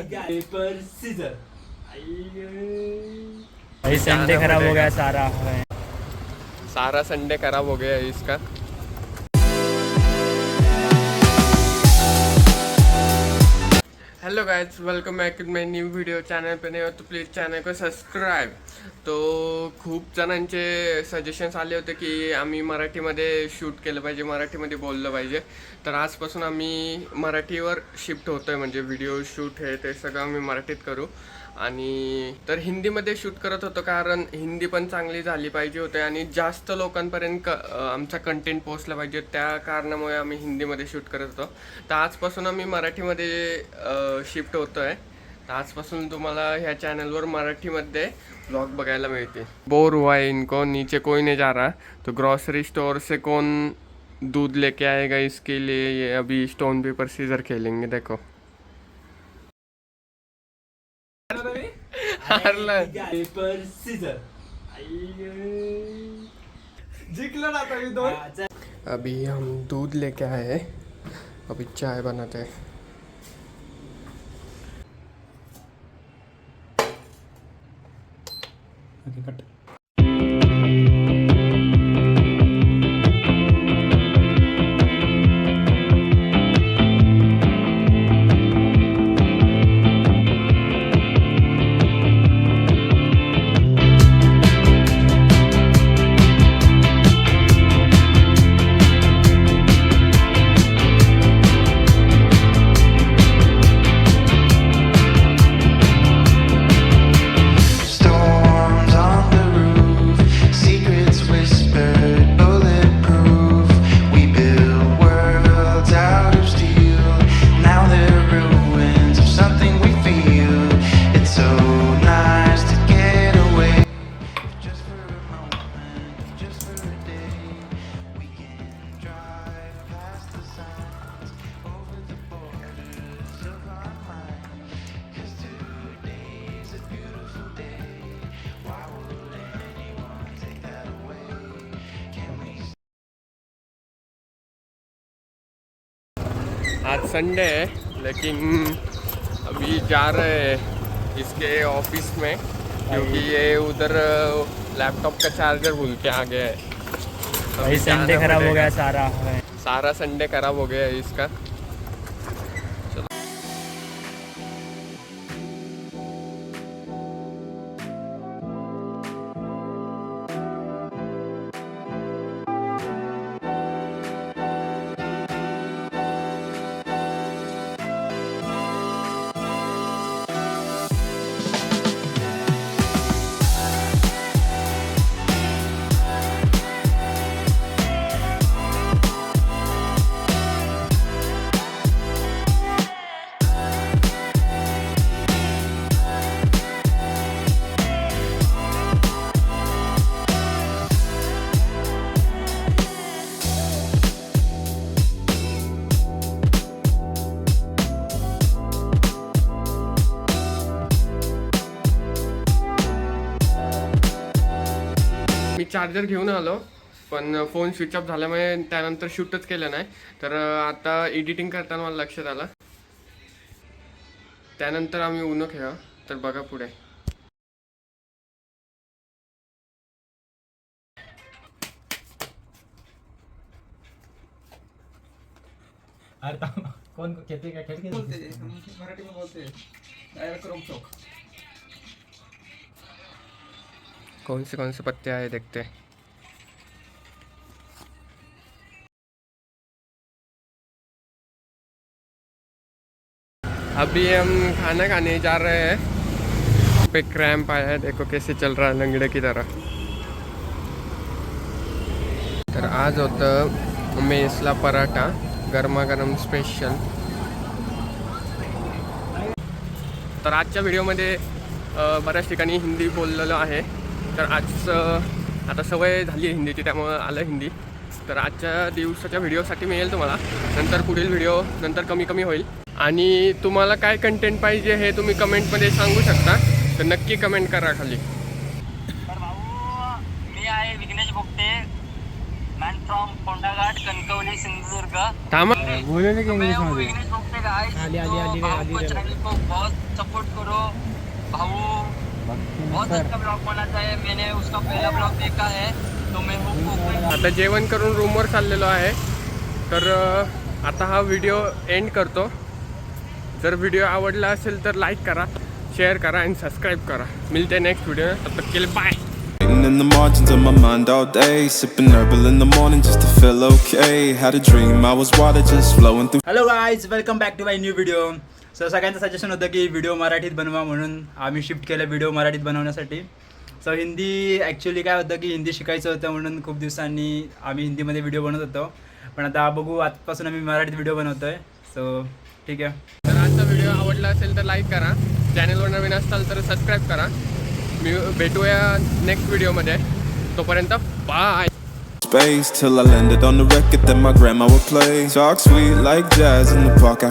Paper Caesar. भाई Sunday खराब हो गया सारा संडे खराब हो गया है इसका। Hello guys, welcome back to my new video. Channel पे नहीं हो तो प्लीज़ चॅनल को सबस्क्राईब। तो खूप जणांचे सजेशन्स आले होते की आम्ही मराठीमध्ये शूट केलं पाहिजे, मराठीमध्ये बोललं पाहिजे। तर आजपासून आम्ही मराठीवर शिफ्ट होतो आहे, म्हणजे व्हिडिओ शूट हे ते सगळं आम्ही मराठीत करू। आणि तर हिंदीमध्ये शूट करत होतो कारण हिंदी पण चांगली झाली पाहिजे होते आणि जास्त लोकांपर्यंत आमचा कंटेंट पोहोचला पाहिजे, त्या कारणामुळे आम्ही हिंदीमध्ये शूट करत होतो। तर आजपासून आम्ही मराठीमध्ये शिफ्ट होतो आहे। तर आजपासून तुम्हाला ह्या चॅनलवर मराठीमध्ये ब्लॉग बघायला मिळते। बोर हुआ है इनको, नीचे कोई नहीं जा रहा, तो ग्रॉसरी स्टोर से कौन दूध लेके आएगा, इसके लिए ये अभी स्टोन पेपर सीजर खेलेंगे। देखो पेपर सीजर जिंकला ना आता मी दोन। अभी हम दूध लेके आए हैं, अभी चाय बनाते हैं। आज संडे है लेकिन अभी जा रहे हैं इसके ऑफिस में, क्योंकि ये उधर लैपटॉप का चार्जर भूल के आ गया है। भाई संडे खराब हो गया सारा संडे खराब हो गया है इसका। मी चार्जर घेऊन आलो पण फोन स्विच ऑफ झाल्यामुळे त्यानंतर शूटच केलं नाही। तर आता एडिटिंग करताना मला लक्षात आलं, त्यानंतर आम्ही उनो खेळा। तर बघा पुढे। कौन कहते क्या खेल के बोलते मराठी में बोलते डायरेक्ट रोक चौक। कौन से पत्ते आए देखते हैं। अभी हम खाना खाने जा रहे हैं। पे क्रैम्प आया है, देखो कैसे चल रहा है लंगड़े की तरह। तर आज होतं मेसला पराठा, गरमागरम स्पेशल। तर आजच्या व्हिडिओमध्ये बऱ्याच ठिकाणी हिंदी बोललेलं आहे। तर आज आता सवय झाली आहे हिंदीची, त्यामुळं आलं हिंदी। तर आजच्या दिवसाच्या व्हिडिओसाठी मिळेल तुम्हाला, नंतर पुढील व्हिडिओ नंतर कमी कमी होईल। आणि तुम्हाला काय कंटेंट पाहिजे हे तुम्ही कमेंटमध्ये सांगू शकता, तर नक्की कमेंट करा खाली। तर भाऊ मी आहे विघ्नेश भोगटे, मॅन फ्रॉम कोंडाघाट, कणकवली, सिंधुदुर्ग। थांबा बोलने के इंग्लिश में विघ्नेश भोगटे गाइस, आली चैनल को बहुत बहुत अच्छा ब्लॉग बनाता है, मैंने उसका पहला ब्लॉग देखा है, तो मैं होप आता जेवण करून रूमवर चाललेलो आहे. तर आता हा व्हिडिओ एंड करतो. जर व्हिडिओ आवडला असेल तर लाईक करा, शेअर करा आणि सबस्क्राईब करा. मिळते नेक्स्ट व्हिडिओ. तब तक के लिए bye. In the margins of my mind all day, sipping herbal in the morning just to feel okay. Had a dream, I was water just flowing through. Hello guys, welcome back to my new video. So सगळ्यांचं suggestion होतं की video मराठीत बनवा, म्हणून आम्ही shift केलं video मराठीत बनवण्यासाठी. सो हिंदी ॲक्च्युली काय होतं की हिंदी शिकायचं होतं, म्हणून खूप दिवसांनी आम्ही हिंदीमध्ये व्हिडिओ बनवत होतो. पण आता बघू, आजपासून आम्ही मराठीत व्हिडिओ बनवतो आहे. सो ठीक आहे. तर आजचा व्हिडिओ आवडला असेल तर लाईक करा, चॅनलवर नवीन असाल तर सबस्क्राईब करा. मी भेटूया नेक्स्ट व्हिडिओमध्ये. तोपर्यंत bye. Space till I landed on the record that my grandma would play. Talk sweet like jazz in the park.